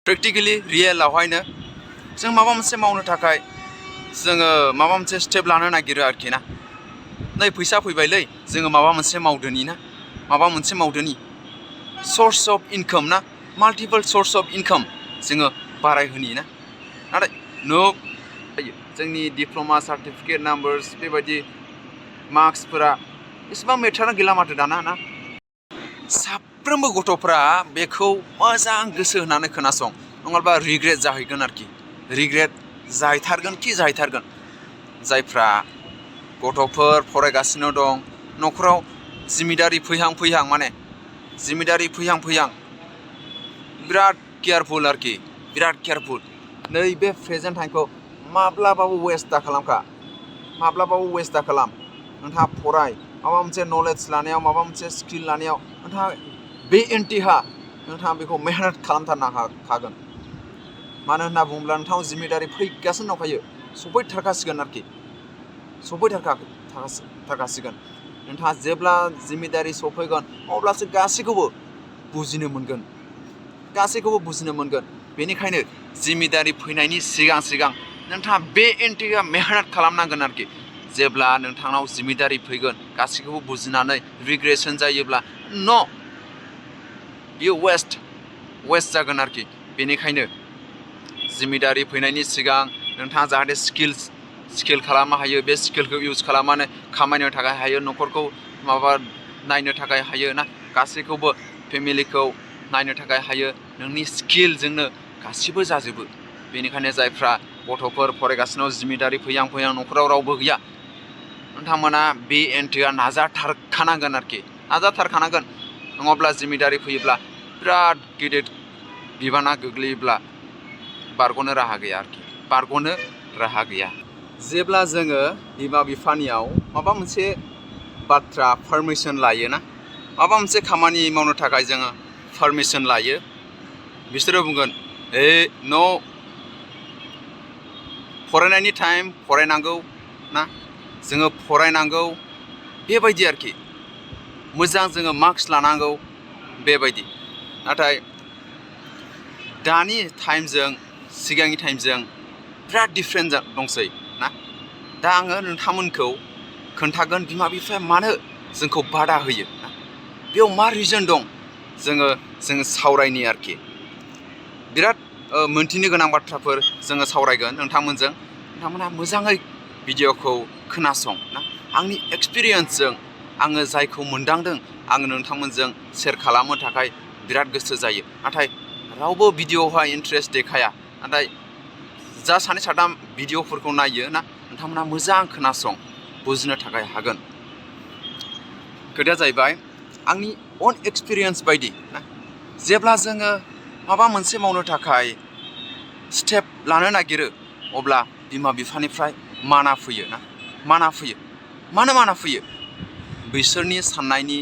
Practically रियेलावहायनो जों माबा मोनसे मावनो थाखाय जोङो माबा मोनसे स्टेप लानो नागिरो आरोखि ना। नै फैसा फैबायलै जोङो माबा मोनसे मावदोनि ना, माबा मोनसे मावदोनि सोर्स अफ इनकाम ना, माल्टिपल सोर्स अफ इनकाम जोङो बारायहोनि ना। नाथाय जोंनि डिप्ल'मा सार्टिफिकेट नाम्बार्स बेबायदि मार्क्सफोरा एसेबां मेटार गैला माथो दाना ना। साफ्रोमबो गथ'फ्रा बेखौ मोजां गोसो होनानै खोनासं, नङाबा रिग्रेट जाहैगोन आरोखि। रिग्रेट जाहैथारगोन खि जाहैथारगोन। जायफ्रा गथ'फोर फरायगासिनो दं, न'खराव जिम्मेदारि फैहां माने जिम्मेदारि फैहां बिराद केयारफुल आरोखि, बिराद केयारफुल। नैबे प्रेजेन्ट टाइमखौ माब्लाबाबो वेस्ट दा खालामखा, माब्लाबाबो वेस्ट दा खालाम। नोंथाङा फराय, माबा मोनसे नलेज लानायाव, माबा मोनसे स्किल लानायाव नोंथाङा बे एन्टिहा नोंथाङा बेखौ मेहनत खालामथारनो हागोन। मानो होनना बुङोब्ला नोंथाङा जिम्मेदारि फैगासिनो दंखायो, सफैथारखासिगोन आरोखि, सफैथारखासिगोन। नोंथाङा जेब्ला जिम्मेदारि सफैगोन अब्लासो गासैखौबो बुजिनो मोनगोन। बेनिखायनो जिम्मेदारि फैनायनि सिगां नोंथाङा बे एन्टिहा मेहनत खालामनांगोन आरोखि। जेब्ला नोंथांनाव जिम्मेदारि फैगोन, गासैखौबो बुजिनानै रिग्रेसन जायोब्ला बियो वेस्ट जागोन आरोखि। बेनिखायनो जिम्मेदारि फैनायनि सिगां नोंथाङा जाहाथे स्किल खालामनो हायो, बे स्किलखौ इउज खालामनानै खामायनो थाखाय हायो, न'खरखौ नायनो थाखाय हायो ना, गासैखौबो फेमिलिखौ नायनो थाखाय हायो। नोंनि स्किलजोंनो गासिबो जाजोबो। बेनिखायनो जायफ्रा गथ'फोर फरायगासिनो जिम्मेदारि फैहां न'खराव रावबो गैया, नोंथांमोना बे एन्टिहा नाजाथारखानांगोन आरोखि, नाजाथारखानांगोन। नङाब्ला जिम्मेदारि फैयोब्ला बिराद गिदिर बिबाना गोग्लैयोब्ला बारग'नो राहा गैया। जेब्ला जोङो बिमा बिफानियाव माबा मोनसे बाथ्रा पारमिसन लायो ना, माबा मोनसे खामानि मावनो थाखाय जोङो पारमिसन लायो, बिसोरो बुंगोन न' फरायनायनि टाइम फरायनांगौ ना, जोङो फरायनांगौ बेबायदि आरोखि। मोजां जोङो मार्क्स लानांगौ बेबायदि। नाथाय दानि टाइमजों सिगांनि टाइमजों बिराद डिफारेन्ट दंसै ना। दा आङो नोंथांमोनखौ खोन्थागोन बिमा बिफाया मानो जोंखौ बादा होयो ना, बेयाव मा रिजन दं जोङो सावरायनि आरोखि। बिराद मोनथिनो गोनां बाथ्राफोर जोङो सावरायगोन नोंथांमोनजों। नोंथांमोनहा मोजाङै भिडिअ'खौ खोनासं ना। आंनि एक्सपिरियेन्सजों आङो जायखौ मोनदांदों आङो नोंथांमोनजों शेयार खालामनो थाखाय बिराद गोसो जायो। नाथाय रावबो भिडिअ'आवहाय इन्ट्रेस्ट देखाया। नाथाय जा सानै साथाम भिडिअ'फोरखौ नायो ना, नोंथांमोनहा मोजां खोनासं, बुजिनो थाखाय हागोन। खोथाया जाहैबाय आंनि अन एक्सपिरियेन्स बायदि ना। जेब्ला जोङो माबा मोनसे मावनो थाखाय स्टेप लानो नागिरो, अब्ला बिमा बिफानिफ्राय माना फैयो ना, मानो माना फैयो? बिसोरनि साननायनि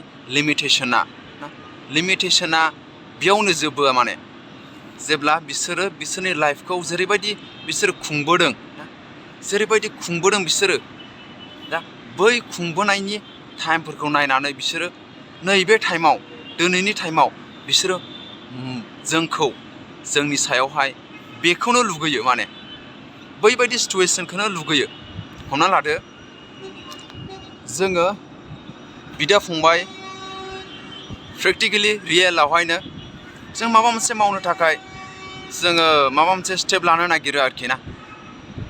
लिमिटेसना बेयावनो जोबो माने। जेब्ला बिसोरो बिसोरनि लाइफखौ जेरैबायदि बिसोरो खुंबोदों बिसोरो दा बै खुंबोनायनि टाइमफोरखौ नायनानै बिसोरो नैबे टाइमाव, दिनैनि टाइमाव बिसोरो जोंनि सायावहाय बेखौनो लुगैयो माने, बैबायदि सिटुवेसनखौनो लुगैयो। हमना लादो जोङो बिदा फंबाय प्रेक्टिकेलि रियेलावहायनो जों माबा मोनसे मावनो थाखाय जोङो माबा मोनसे स्टेप लानो नागिरो आरोखि ना।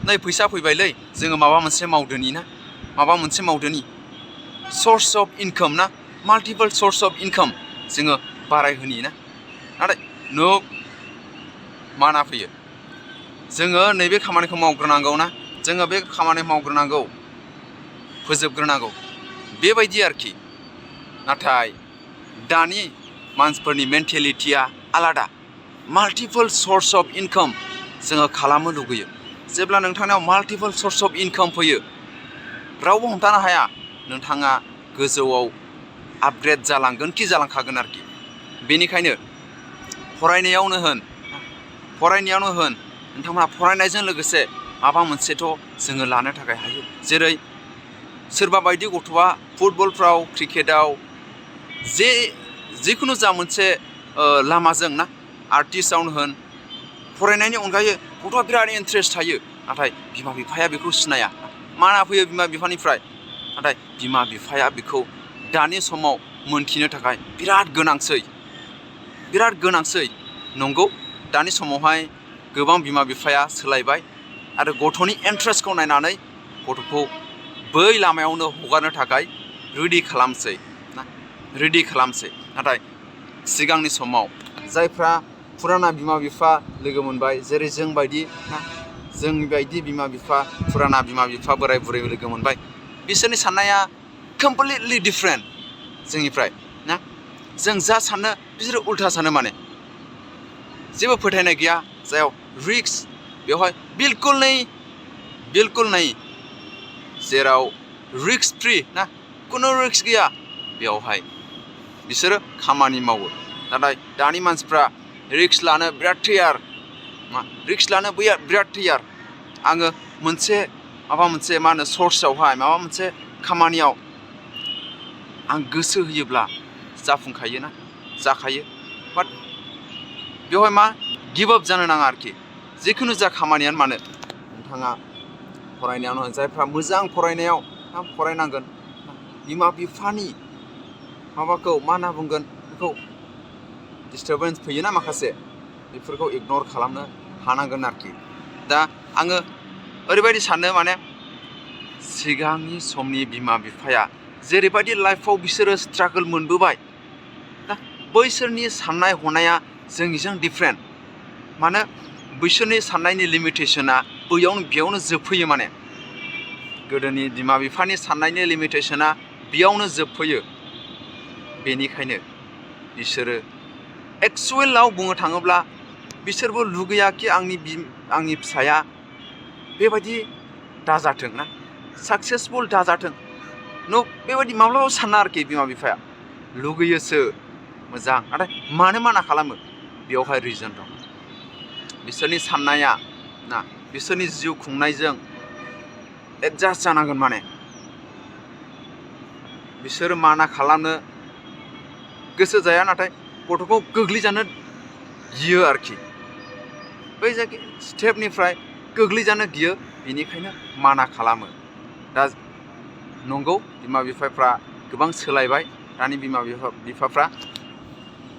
नै फैसा फैबायलै जोङो माबा मोनसे मावदोनि सोर्स अफ इनकाम ना, माल्टिपल सोर्स अफ इनकाम जोङो बारायहोनि ना। नाथाय माना फैयो, जोङो नैबे खामानिखौ मावग्रोनांगौ ना, जोङो बे खामानि मावग्रोनांगौ, फोजोबग्रोनांगौ बेबायदि आरोखि। नाथाय दानि मानसिफोरनि मेन्टेलिटिया आलादा। माल्टिपल सोर्स अफ इनकाम जोङो खालामनो लुगैयो। जेब्ला नोंथांनाव माल्टिपल सोर्स अफ इनकाम फैयो, रावबो हमथानो हाया, नोंथाङा गोजौआव आपग्रेड जालांखागोन आरोखि। बेनिखायनो फरायनायावनो होन नोंथांमोनहा फरायनायजों लोगोसे माबा मोनसेथ' जोङो लानो थाखाय हायो। जेरै सोरबा बायदि गथ'आ फुटबलफ्राव, क्रिकेटाव, जिखुनु जा मोनसे लामाजों ना, आर्टिस्टआवनो होन फरायनायनि अनगायै गथ'आ बिराद इन्ट्रेस्ट थायो नाथाय बिमा बिफाया बेखौ सिनाया माना फैयो बिमा बिफानिफ्राय नाथाय बिमा बिफाया बेखौ दानि समाव मोनथिनो थाखाय बिराद गोनांसै नंगौ दानि समावहाय गोबां बिमा बिफाया सोलायबाय आरो गथ'नि इन्ट्रेस्टखौ नायनानै गथ'खौ बै लामायावनो हगारनो थाखाय रेडि खालामसै नाथाय सिगांनि समाव जायफ्रा फुराना बिमा बिफा लोगो मोनबाय जेरै जोंनि बायदि बिमा बिफा फुराना बिमा बिफा बोराय बुरै लोगो मोनबाय बिसोरनि साननाया कमप्लिटलि डिफरेन्ट जोंनिफ्राय ना जों जा सानो बिसोरो उल्था सानो माने जेबो फोथायनाय गैया जायाव रिक्स बेवहाय बिल्कुल नै जेराव रिक्स फ्रि ना खुनु रिक्स गैया बेवहाय बिसोरो खामानि मावो नाथाय दानि मानसिफ्रा रिक्स लानो बिराद थैयार आङो माबा मोनसे मा होनो सर्सआवहाय माबा मोनसे खामानियाव आं गोसो होयोब्ला जाखायो बाट बेवहाय मा गिभ आप जानो नाङा आरोखि जिखुनु जा खामानियानो मानो नोंथाङा फरायनायावनो होन जायफ्रा मोजां फरायनायाव फरायनांगोन बिमा बिफानि माबाखौ मा होनना बुंगोन बेखौ डिस्टारबेन्स फैयोना माखासे बेफोरखौ इगनर खालामनो हानांगोन आरोखि दा आङो ओरैबायदि सानो माने सिगांनि समनि बिमा बिफाया जेरैबायदि लाइफआव बिसोरो स्ट्रागल मोनबोबाय दा बैसोरनि साननाय हनाया जोंनिजों डिफरेन्ट मानो बैसोरनि साननायनि लिमिटेसना बेयावनो जोबफैयो माने गोदोनि बिमा बिफानि साननायनि लिमिटेसना बेयावनो जोबफैयो बेनिखायनो बिसोरो एक्सुवेलाव बुंनो थाङोब्ला बिसोरबो लुगैयाखि आंनि फिसाया बेबायदि दाजाथों ना साक्सेसफुल दाजाथों बेबायदि माब्लाबाबो साना आरोखि बिमा बिफाया लुगैयोसो मोजां नाथाय मानो माना खालामो बेवहाय रिजन दं बिसोरनि साननाया ना बिसोरनि जिउ खुंनायजों एडजास्ट जानांगोन माने बिसोरो माना खालामनो गोसो जाया नाथाय गथ'खौ गोग्लैजानो गियो आरोखि बै जायगा स्टेपनिफ्राय गोग्लैजानो गियो बेनिखायनो माना खालामो दा नंगौ बिमा बिफाफ्रा गोबां सोलायबाय दानि बिमा बिफाफ्रा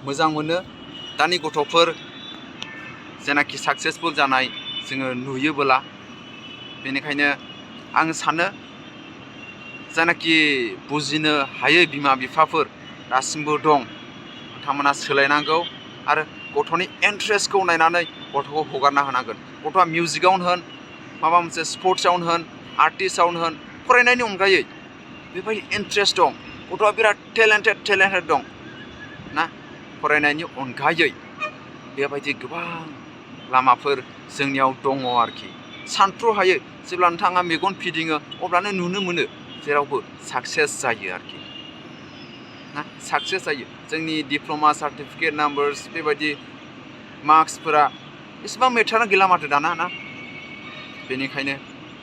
मोजां मोनो दानि गथ'फोर जेनाखि साक्सेसफुल जानाय जोङो नुयोबोला बेनिखायनो आं सानो जायनाखि बुजिनो हायै बिमा बिफाफोर दासिमबो दं बिथांमोना सोलायनांगौ आरो गथ'नि इन्ट्रेस्टखौ नायनानै गथ'खौ हगारना होनांगोन गथ'आ मिउजिकआवनो होन माबा मोनसे स्पर्ट्सआवनो होन आर्टिस्टआवनो होन फरायनायनि अनगायै बेबायदि इन्ट्रेस्ट दं गथ'आ बिराद टेलेन्टेड दं ना फरायनायनि अनगायै बेबायदि गोबां लामाफोर जोंनियाव दङ आरोखि सानथ्र'हायै जेब्ला नोंथाङा मेगन फिदिङो अब्लानो नुनो मोनो जेरावबो साक्सेस जायो आरोखि ना साक्सेस जायो जोंनि डिप्ल'मा सार्टिफिकेट नाम्बार्स बेबायदि मार्क्सफोरा एसेबां मेटारानो गैला माथो दाना ना बेनिखायनो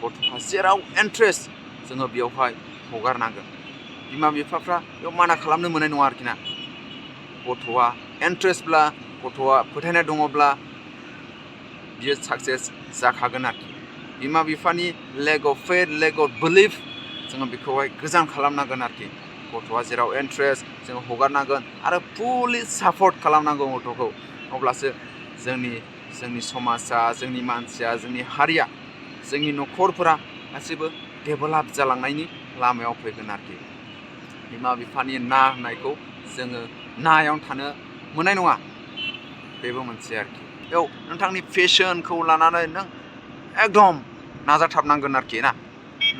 गथ'आ जेराव इन्ट्रेस्ट जोङो बेयावहाय हगारनांगोन बिमा बिफाफ्रा बेयाव माना खालामनो मोननाय नङा आरोखि ना गथ'आ इन्ट्रेस्टब्ला गथ'आ फोथायनाय दङब्ला बियो साक्सेस जाखागोन आरोखि बिमा बिफानि लेक अफ फेथ लेक अफ बिलिफ जोङो बेखौहाय गोजान खालामनांगोन आरोखि गथ'आ जेराव इन्ट्रेस्ट जोङो हगारनांगोन आरो फुलि सापर्ट खालामनांगौ गथ'खौ अब्लासो जोंनि समाजा जोंनि मानसिया जोंनि हारिया जोंनि न'खरफोरा गासैबो डेभेलप जालांनायनि लामायाव फैगोन आरोखि बिमा बिफानि ना होननायखौ जोङो नायावनो थानो मोननाय नङा बेबो मोनसे आरोखि बेयाव नोंथांनि पेशनखौ लानानै नों एकदम नाजाथाबनांगोन आरोखि ना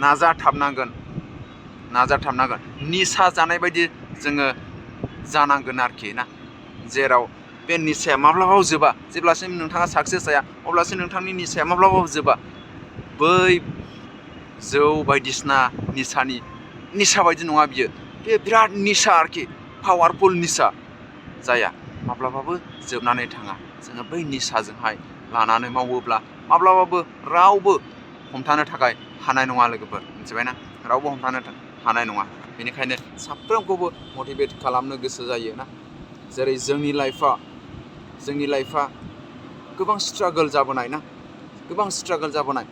नाजाथाबनांगोन निसा जानाय बायदि जोङो जानांगोन आरोखि ना जेराव बे निसाया माब्लाबाबो जोबा जेब्लासिम नोंथाङा साक्सेस जाया अब्लासिम नोंथांनि निसाया माब्लाबाबो जोबा बै जौ बायदिसिना निसा बायदि नङा बियो बे बिराद निसा आरोखि पावारफुल निसा जाया माब्लाबाबो जोबनानै थाङा जोङो बै निसाजोंहाय लानानै मावोब्ला माब्लाबाबो रावबो हमथानो थाखाय हानाय नङा लोगोफोर मिथिबायना रावबो हमथानो हानाय नङा बेनिखायनो साफ्रोमखौबो मटिभेट खालामनो गोसो जायो ना जेरै जोंनि लाइफआ गोबां स्ट्रागल जाबोनाय ना, गोबां स्ट्रागल जाबोनाय